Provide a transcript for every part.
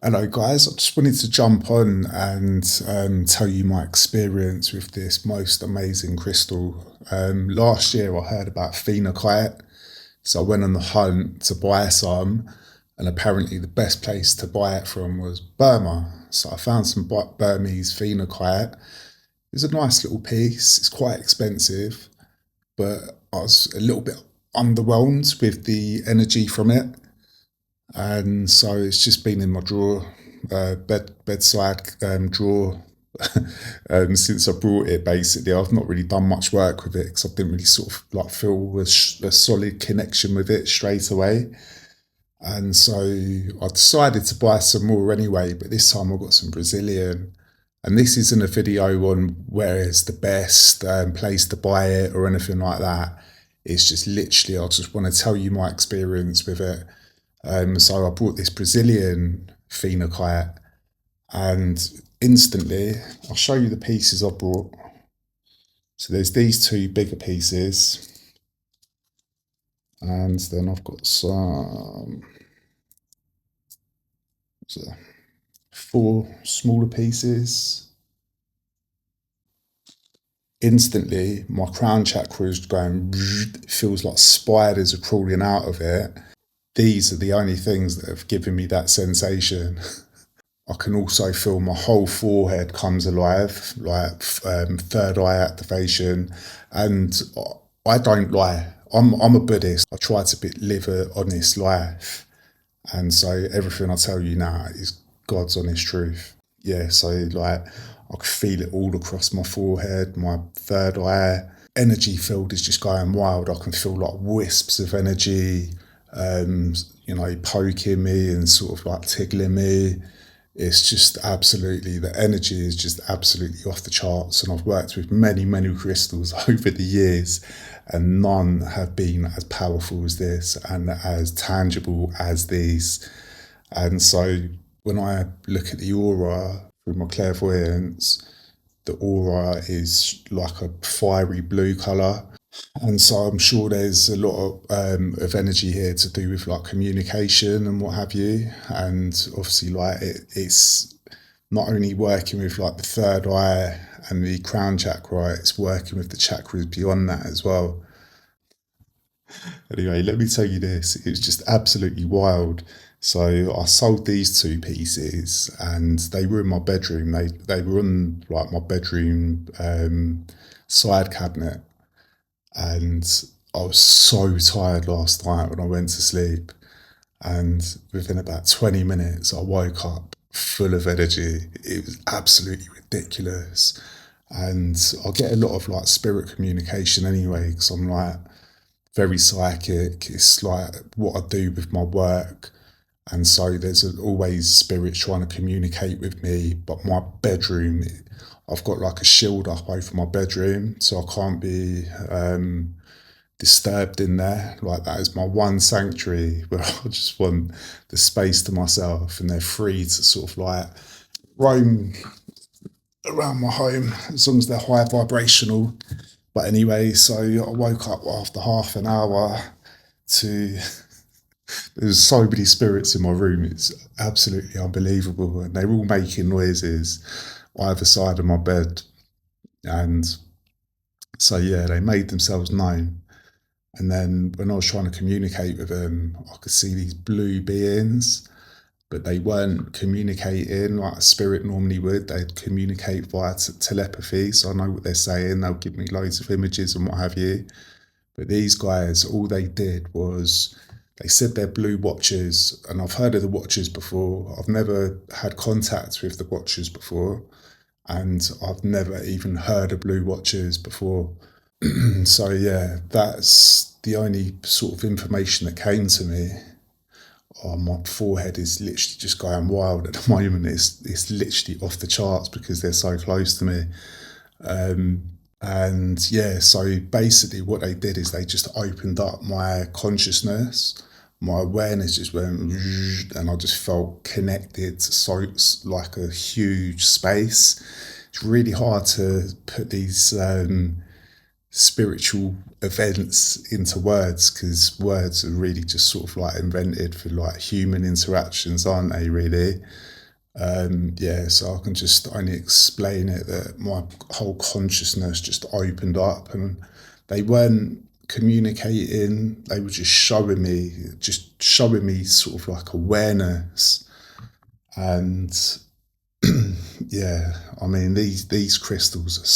Hello, guys. I just wanted to jump on and tell you my experience with this most amazing crystal. Last year, I heard about phenakite, so I went on the hunt to buy some, and apparently, the best place to buy it from was Burma. So I found some Burmese phenakite. It's a nice little piece. It's quite expensive, but I was a little bit underwhelmed with the energy from it, and so it's just been in my drawer, bedside drawer, since I brought it. Basically, I've not really done much work with it because I didn't really sort of like feel a solid connection with it straight away. And so I decided to buy some more anyway, but this time I got some Brazilian. And this isn't a video on where is the best place to buy it or anything like that. It's just literally, I just want to tell you my experience with it. So I bought this Brazilian phenakite, and instantly, I'll show you the pieces I bought. So there's these two bigger pieces, and then I've got some so four smaller pieces. Instantly, my crown chakra is going, it feels like spiders are crawling out of it. These are the only things that have given me that sensation. I can also feel my whole forehead comes alive, like third eye activation. And I don't lie. I'm a Buddhist. I try to live an honest life. And so everything I tell you now is God's honest truth. Yeah, so like I can feel it all across my forehead, my third eye. Energy field is just going wild. I can feel like wisps of energy, um, poking me and sort of like tickling me. It's just absolutely, the energy is just absolutely off the charts. And I've worked with many, many crystals over the years, and none have been as powerful as this and as tangible as these. And so when I look at the aura through my clairvoyance, the aura is like a fiery blue color. And so I'm sure there's a lot of energy here to do with like communication and what have you. And obviously, like it's not only working with like the third eye and the crown chakra, it's working with the chakras beyond that as well. Anyway, let me tell you this, it was just absolutely wild. So I sold these two pieces and they were in my bedroom. They were on like my bedroom side cabinet, and I was so tired last night when I went to sleep. And within about 20 minutes, I woke up full of energy. It was absolutely ridiculous. And I get a lot of like spirit communication anyway, because I'm like very psychic. It's like what I do with my work. And so there's always spirits trying to communicate with me. But my bedroom, I've got like a shield up over my bedroom, so I can't be disturbed in there. Like that is my one sanctuary where I just want the space to myself, and they're free to sort of like roam around my home as long as they're high vibrational. But anyway, so I woke up after half an hour to there's so many spirits in my room. It's absolutely unbelievable, and they're all making noises either side of my bed. And so yeah, they made themselves known. And then when I was trying to communicate with them, I could see these blue beings, but they weren't communicating like a spirit normally would. They'd communicate via telepathy. So I know what they're saying. They'll give me loads of images and what have you. But these guys, all they did was they said they're blue watchers. And I've heard of the watchers before. I've never had contact with the watchers before. And I've never even heard of blue watchers before. So yeah, that's the only sort of information that came to me. Oh, my forehead is literally just going wild at the moment. It's literally off the charts because they're so close to me. And yeah, so basically what they did is they just opened up my consciousness. My awareness just went, and I just felt connected. So it's like a huge space. It's really hard to put these spiritual events into words, because words are really just sort of like invented for like human interactions, aren't they, really? Yeah, so I can just only explain it that my whole consciousness just opened up, and they weren't communicating, they were just showing me sort of like awareness. And yeah, I mean, these crystals are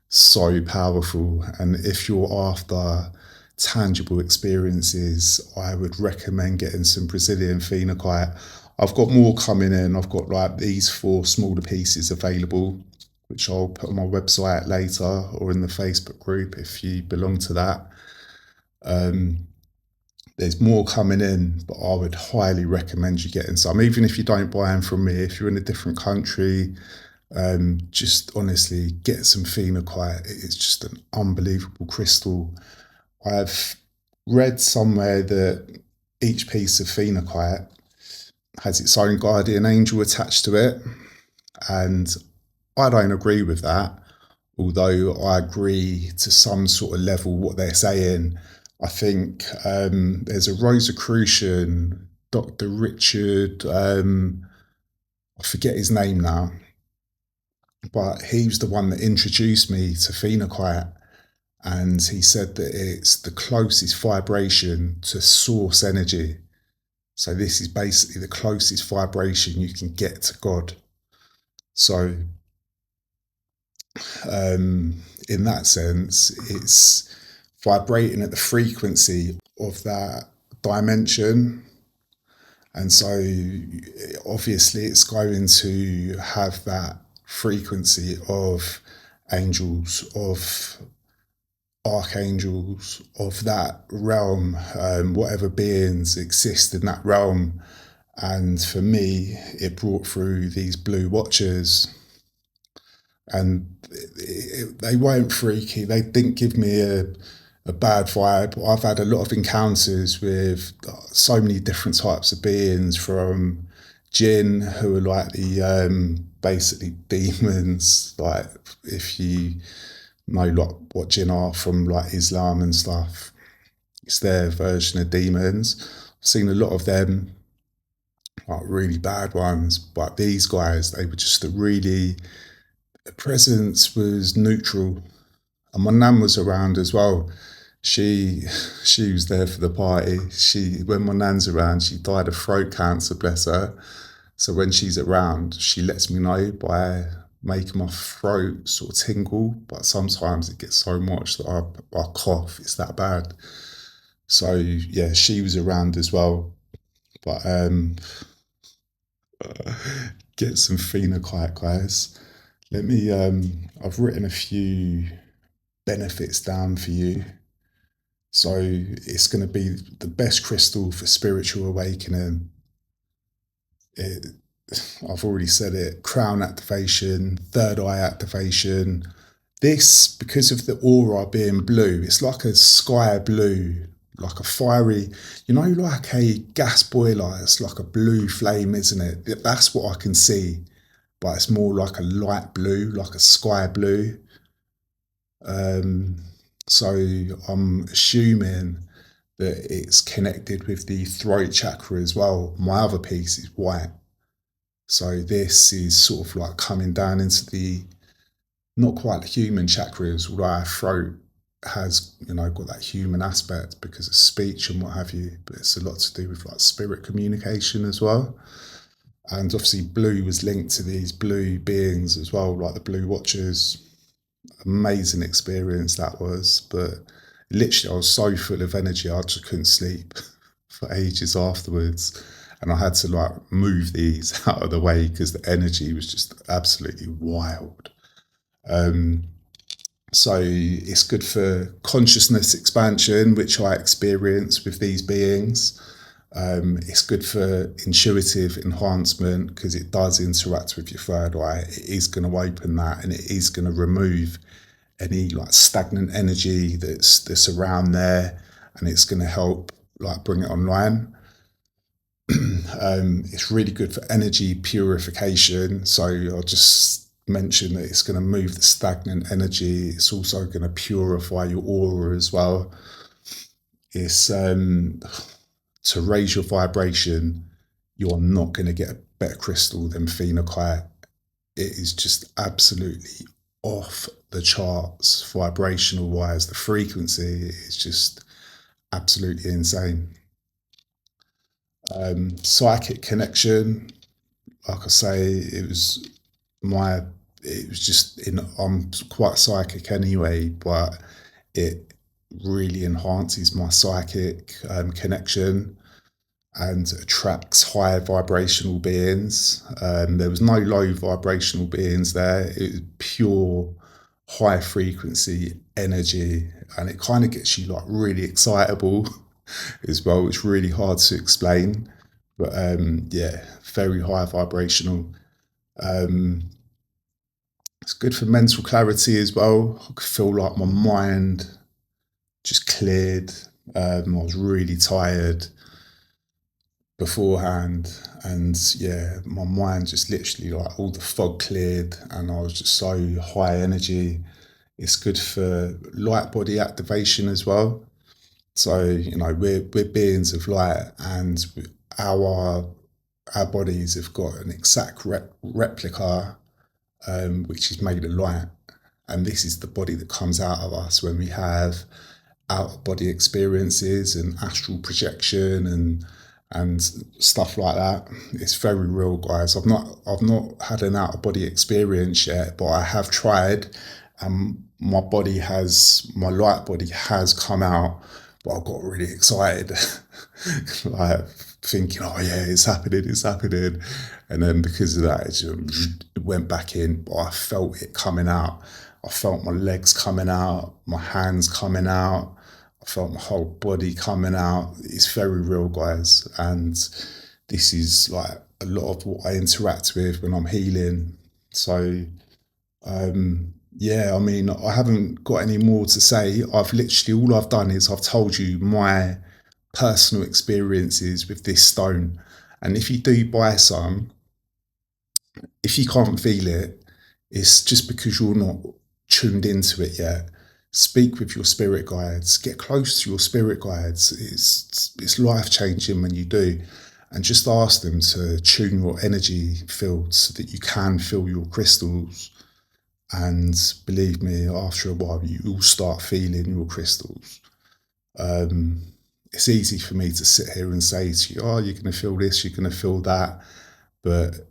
so powerful. And if you're after tangible experiences, I would recommend getting some Brazilian Phenakite. I've got more coming in. I've got like these 4 smaller pieces available, which I'll put on my website later or in the Facebook group if you belong to that. There's more coming in, but I would highly recommend you getting some. Even if you don't buy them from me, if you're in a different country, just honestly get some phenocite. It's just an unbelievable crystal. I've read somewhere that each piece of phenocite has its own guardian angel attached to it, and I don't agree with that. Although I agree to some sort of level what they're saying. I think there's a Rosicrucian, Dr. Richard, I forget his name now, but he was the one that introduced me to phenocite, and he said that it's the closest vibration to source energy. So this is basically the closest vibration you can get to God. So in that sense, it's vibrating at the frequency of that dimension. And so obviously it's going to have that frequency of angels, of archangels, of that realm, whatever beings exist in that realm. And for me, it brought through these blue watchers, and they weren't freaky. They didn't give me a bad vibe. I've had a lot of encounters with so many different types of beings, from jinn, who are like the basically demons. Like if you know like what jinn are from like Islam and stuff, it's their version of demons. I've seen a lot of them, like really bad ones, but these guys, they were just a really, the presence was neutral. And my nan was around as well. She she was there for the party. She, when my nan's around, she died of throat cancer, bless her. So when she's around, she lets me know by making my throat sort of tingle. But sometimes it gets so much that I cough. It's that bad. So yeah, she was around as well. But get some phenocite, guys. Let me. I've written a few benefits down for you. So it's going to be the best crystal for spiritual awakening. It, I've already said it. Crown activation, third eye activation. This, because of the aura being blue, it's like a sky blue, like a fiery, like a gas boiler. It's like a blue flame, isn't it? That's what I can see. But it's more like a light blue, like a sky blue. So I'm assuming that it's connected with the throat chakra as well. My other piece is white. So this is sort of like coming down into the, not quite the human chakras, although our throat has, got that human aspect because of speech and what have you, but it's a lot to do with like spirit communication as well. And obviously blue was linked to these blue beings as well, like the blue watchers. Amazing experience that was, but literally I was so full of energy I just couldn't sleep for ages afterwards, and I had to like move these out of the way because the energy was just absolutely wild. So it's good for consciousness expansion, which I experience with these beings. It's good for intuitive enhancement because it does interact with your third eye. It is going to open that, and it is going to remove any like stagnant energy that's around there, and it's going to help like bring it online. It's really good for energy purification. So I'll just mentioned that it's going to move the stagnant energy. It's also going to purify your aura as well. It's to raise your vibration. You're not going to get a better crystal than phenakite. It is just absolutely off the charts vibrational wise. The frequency is just absolutely insane. Psychic connection, like I say, it was just I'm quite psychic anyway, but it really enhances my psychic connection and attracts high vibrational beings. There was no low vibrational beings there. It was pure high frequency energy, and it kind of gets you like really excitable as well. It's really hard to explain, but yeah, very high vibrational. It's good for mental clarity as well. I could feel like my mind just cleared. I was really tired beforehand, and yeah, my mind just literally like all the fog cleared, and I was just so high energy. It's good for light body activation as well. So we're beings of light, and our our bodies have got an exact replica, which is made of light. And this is the body that comes out of us when we have out of body experiences and astral projection and stuff like that. It's very real, guys. I've not had an out of body experience yet, but I have tried, and my light body has come out, but I got really excited, like thinking, oh yeah, it's happening. And then because of that, it went back in, but I felt it coming out. I felt my legs coming out, my hands coming out. I felt my whole body coming out. It's very real, guys. And this is like a lot of what I interact with when I'm healing. So, yeah, I mean, I haven't got any more to say. All I've done is I've told you my personal experiences with this stone. And if you do buy some, if you can't feel it, it's just because you're not tuned into it yet. Speak with your spirit guides, get close to your spirit guides. It's life changing when you do. And just ask them to tune your energy field so that you can feel your crystals. And believe me, after a while, you will start feeling your crystals. It's easy for me to sit here and say to you, oh, you're going to feel this, you're going to feel that. But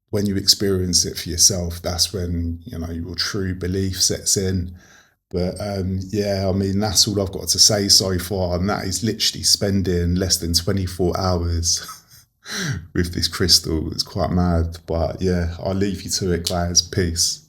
when you experience it for yourself, that's when, your true belief sets in. But yeah, I mean, that's all I've got to say so far. And that is literally spending less than 24 hours with this crystal. It's quite mad. But yeah, I'll leave you to it, guys. Peace.